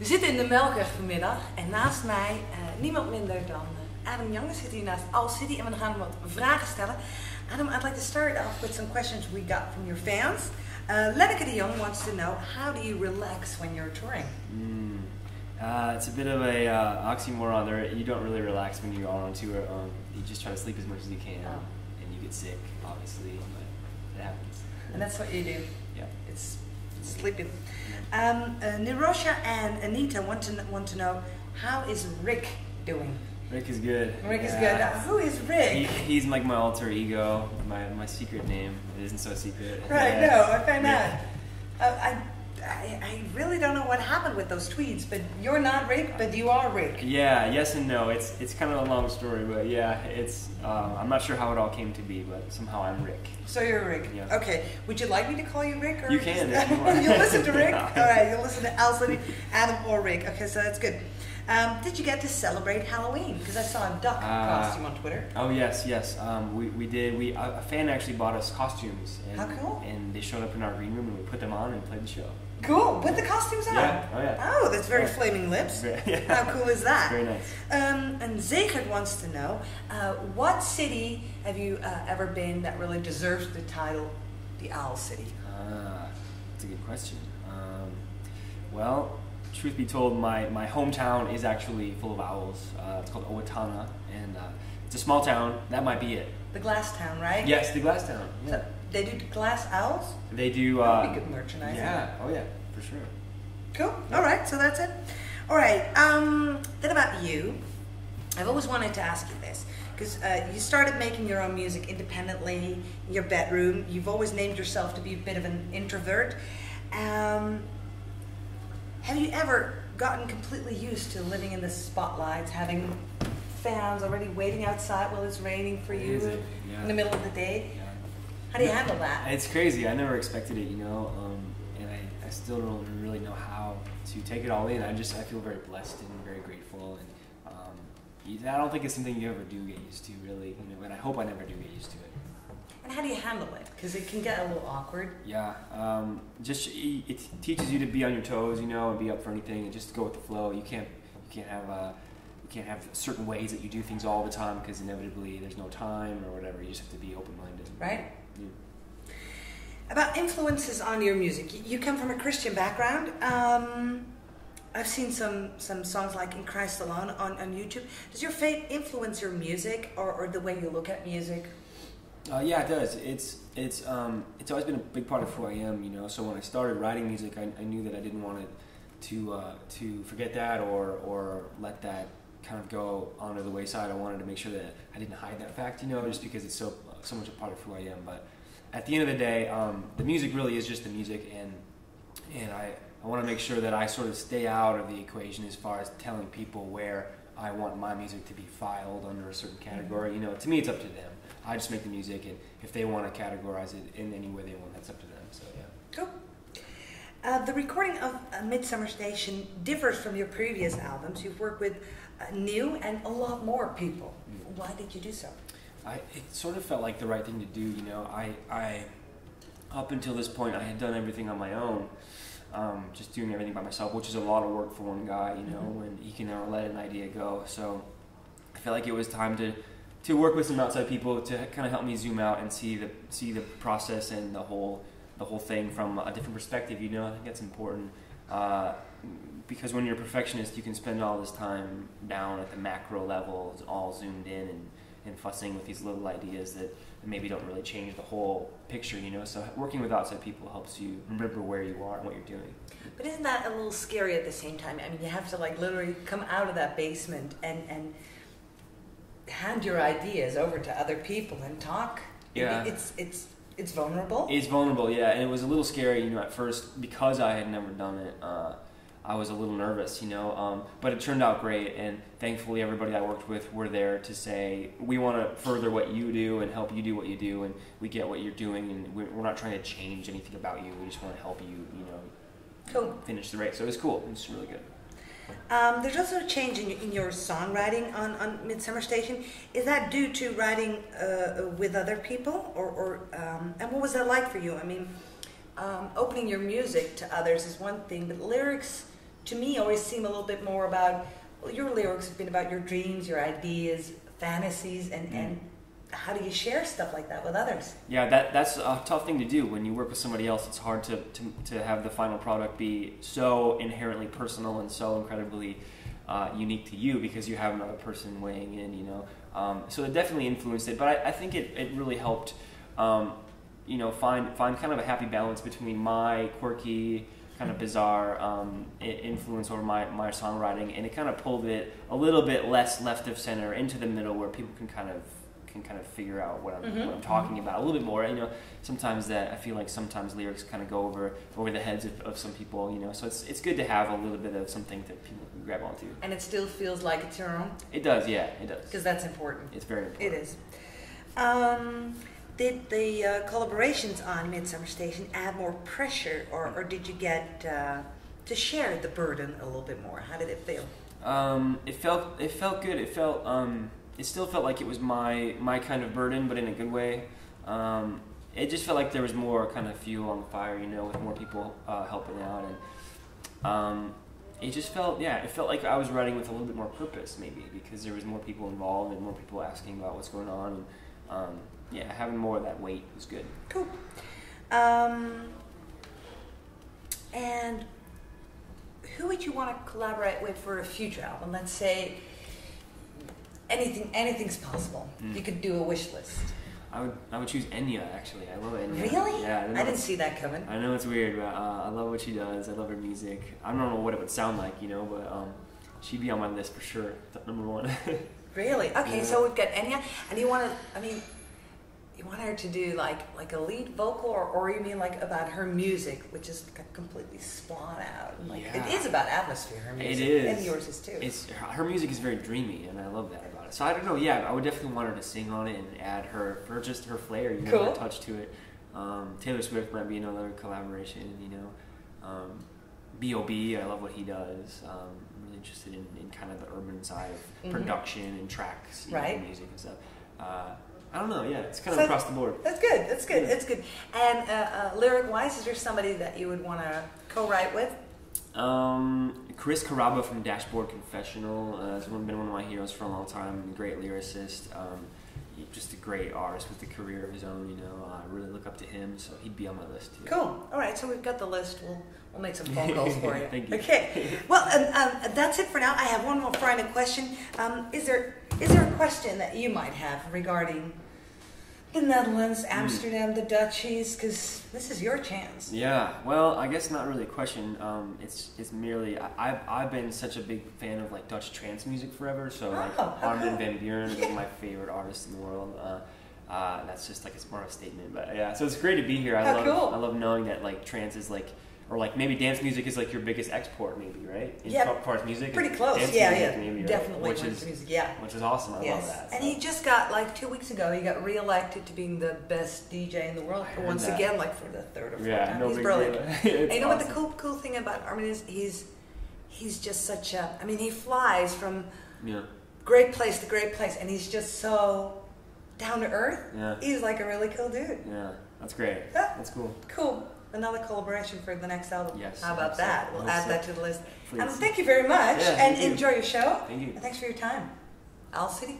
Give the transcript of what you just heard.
We zitten in de Melkweg vanmiddag en naast mij niemand minder dan Adam Young zit hier naast All City en we gaan hem wat vragen stellen. Adam, I'd like to start off with some questions we got from your fans. Lenneke de Jong wants to know, how do you relax when you're touring? It's a bit of a oxymoron there. You don't really relax when you are on tour. You just try to sleep as much as you can, and you get sick, obviously, but it happens. And that's what you do. Yeah. It's sleeping. Nirosha and Anita want to know, how is Rick doing? Rick is good. Rick is good. Who is Rick? He's like my alter ego, my secret name. It isn't so secret. Right, no, I found out. I really don't know what happened with those tweets, but you're not Rick, but you are Rick. Yeah, yes and no. It's kind of a long story, but yeah, it's I'm not sure how it all came to be, but somehow I'm Rick. So you're Rick. Yeah. Okay. Would you like me to call you Rick? Or you can. If you want. You'll listen to Rick? All right, you'll listen to Al City, Adam, or Rick. Okay, so that's good. Did you get to celebrate Halloween? Because I saw a duck costume on Twitter. Oh yes. We did. A fan actually bought us costumes. And, how cool! And they showed up in our green room, and we put them on and played the show. Cool, with the costumes on. Yeah. Oh yeah. Oh, that's very Flaming Lips. Yeah. How cool is that? Very nice. And Zegert wants to know, what city have you ever been that really deserves the title, the Owl City? That's a good question. Well, truth be told, my hometown is actually full of owls. It's called Owatonna, and it's a small town. That might be it. The Glass Town, right? Yes, the Glass Town. Yeah. So they do glass owls? They do. That would be good merchandise. Yeah. Oh yeah, for sure. Cool. Yeah. All right. So that's it. All right. Then about you, I've always wanted to ask you this because you started making your own music independently in your bedroom. You've always named yourself to be a bit of an introvert. Have you ever gotten completely used to living in the spotlights, having fans already waiting outside while it's raining for you in the middle of the day? Yeah. How do you handle that? It's crazy. I never expected it, and I still don't really know how to take it all in. I feel very blessed and very grateful, and I don't think it's something you ever do get used to, really. And I hope I never do get used to it. And how do you handle it? Because it can get a little awkward. Yeah, it teaches you to be on your toes, and be up for anything, and just go with the flow. You can't have certain ways that you do things all the time because inevitably there's no time or whatever. You just have to be open-minded. Right. Yeah. About influences on your music, you come from a Christian background. I've seen some songs like "In Christ Alone" on YouTube. Does your faith influence your music or the way you look at music? Yeah, it does. It's always been a big part of who I am, So when I started writing music, I knew that I didn't want it to forget that or let that kind of go onto the wayside. I wanted to make sure that I didn't hide that fact, just because it's so much a part of who I am. But at the end of the day, the music really is just the music, and I want to make sure that I sort of stay out of the equation as far as telling people where I want my music to be filed under a certain category. To me, it's up to them. I just make the music, and if they want to categorize it in any way they want, that's up to them. So yeah. Cool. The recording of Midsummer Station differs from your previous albums. You've worked with new and a lot more people. Why did you do so? It sort of felt like the right thing to do. I up until this point, I had done everything on my own, just doing everything by myself, which is a lot of work for one guy. When he can never let an idea go. So I felt like it was time to work with some outside people to kind of help me zoom out and see the process and the whole thing from a different perspective. I think that's important because when you're a perfectionist, you can spend all this time down at the macro level, all zoomed in and fussing with these little ideas that maybe don't really change the whole picture. So working with outside people helps you remember where you are and what you're doing. But isn't that a little scary at the same time? I mean, you have to literally come out of that basement and hand your ideas over to other people and talk. Yeah. It's vulnerable. It's vulnerable, yeah, and it was a little scary, at first because I had never done it. I was a little nervous, but it turned out great, and thankfully everybody I worked with were there to say, we want to further what you do and help you do what you do, and we get what you're doing, and we're not trying to change anything about you. We just want to help you, cool. Finish the race. So it was cool. It was really good. There's also a change in your songwriting on Midsummer Station. Is that due to writing with other people, or and what was that like for you? I mean, opening your music to others is one thing, but lyrics to me, always seem a little bit more about, well, your lyrics have been about your dreams, your ideas, fantasies, and how do you share stuff like that with others? Yeah, that's a tough thing to do. When you work with somebody else, it's hard to have the final product be so inherently personal and so incredibly unique to you, because you have another person weighing in, you know. So it definitely influenced it, but I think it really helped, you know, find kind of a happy balance between my quirky, kind of bizarre influence over my songwriting, and it kind of pulled it a little bit less left of center into the middle, where people can kind of figure out what I'm talking about a little bit more. You know, sometimes I feel like sometimes lyrics kind of go over the heads of some people. You know, so it's good to have a little bit of something that people can grab onto. And it still feels like it's your own. It does, yeah, it does. Because that's important. It's very important. It is. Did the collaborations on Midsummer Station add more pressure, or did you get to share the burden a little bit more? How did it feel? It felt good. It felt it still felt like it was my kind of burden, but in a good way. It just felt like there was more kind of fuel on the fire, you know, with more people helping out, and it just felt, it felt like I was writing with a little bit more purpose, maybe, because there was more people involved and more people asking about what's going on, and having more of that weight was good. Cool. And who would you want to collaborate with for a future album? Let's say anything's possible. You could do a wish list. I would choose Enya, actually. I love Enya. Really? Yeah. I didn't see that coming. I know it's weird, but I love what she does. I love her music. I don't know what it would sound like, you know, but she'd be on my list for sure. Number one. Really? Okay, yeah. So we've got Enya, and you want her to do like a lead vocal, or you mean like about her music, which is completely spawn out. Like it is about atmosphere. Her music. It is, and yours is too. Her music is very dreamy, and I love that about it. So I don't know. Yeah, I would definitely want her to sing on it and add her flair, you know, her touch to it. Taylor Swift might be another collaboration. You know, B.O.B. I love what he does. I'm really interested in kind of the urban side of production and tracks, and music and stuff. I don't know, it's kind of across the board. That's good, that's good. And lyric-wise, is there somebody that you would want to co-write with? Chris Carrabba from Dashboard Confessional has been one of my heroes for a long time. Great lyricist, just a great artist with a career of his own, you know. I really look up to him, so he'd be on my list too. Cool. All right, so we've got the list. We'll make some phone calls for you. Thank you. Okay. Well, that's it for now. I have one more final question. Is there a question that you might have regarding the Netherlands, Amsterdam, the Dutchies? Because this is your chance. Yeah. Well, I guess not really a question. It's merely I've been such a big fan of like Dutch trance music forever. So like Armin van Buuren is one of my favorite artists in the world. That's just like it's more of a statement, but yeah. So it's great to be here. I love knowing that like trance is like. Or like maybe dance music is like your biggest export, maybe, right? Yeah, far as music, pretty close. Music, maybe, definitely. Right? Which is awesome. I love that. And he just got like 2 weeks ago. He got reelected to being the best DJ in the world once again, like for the third or fourth time. No, he's brilliant. And you know awesome. what the cool thing about Armin is? He's just such a. I mean, he flies from great place to great place, and he's just so down to earth. Yeah. He's like a really cool dude. Yeah, that's great. Yeah. That's cool. Cool. Another collaboration for the next album. Yes. How about that? We'll add that to the list. Please. Thank you very much, and you. enjoy your show. Thank you. And thanks for your time. Owl City.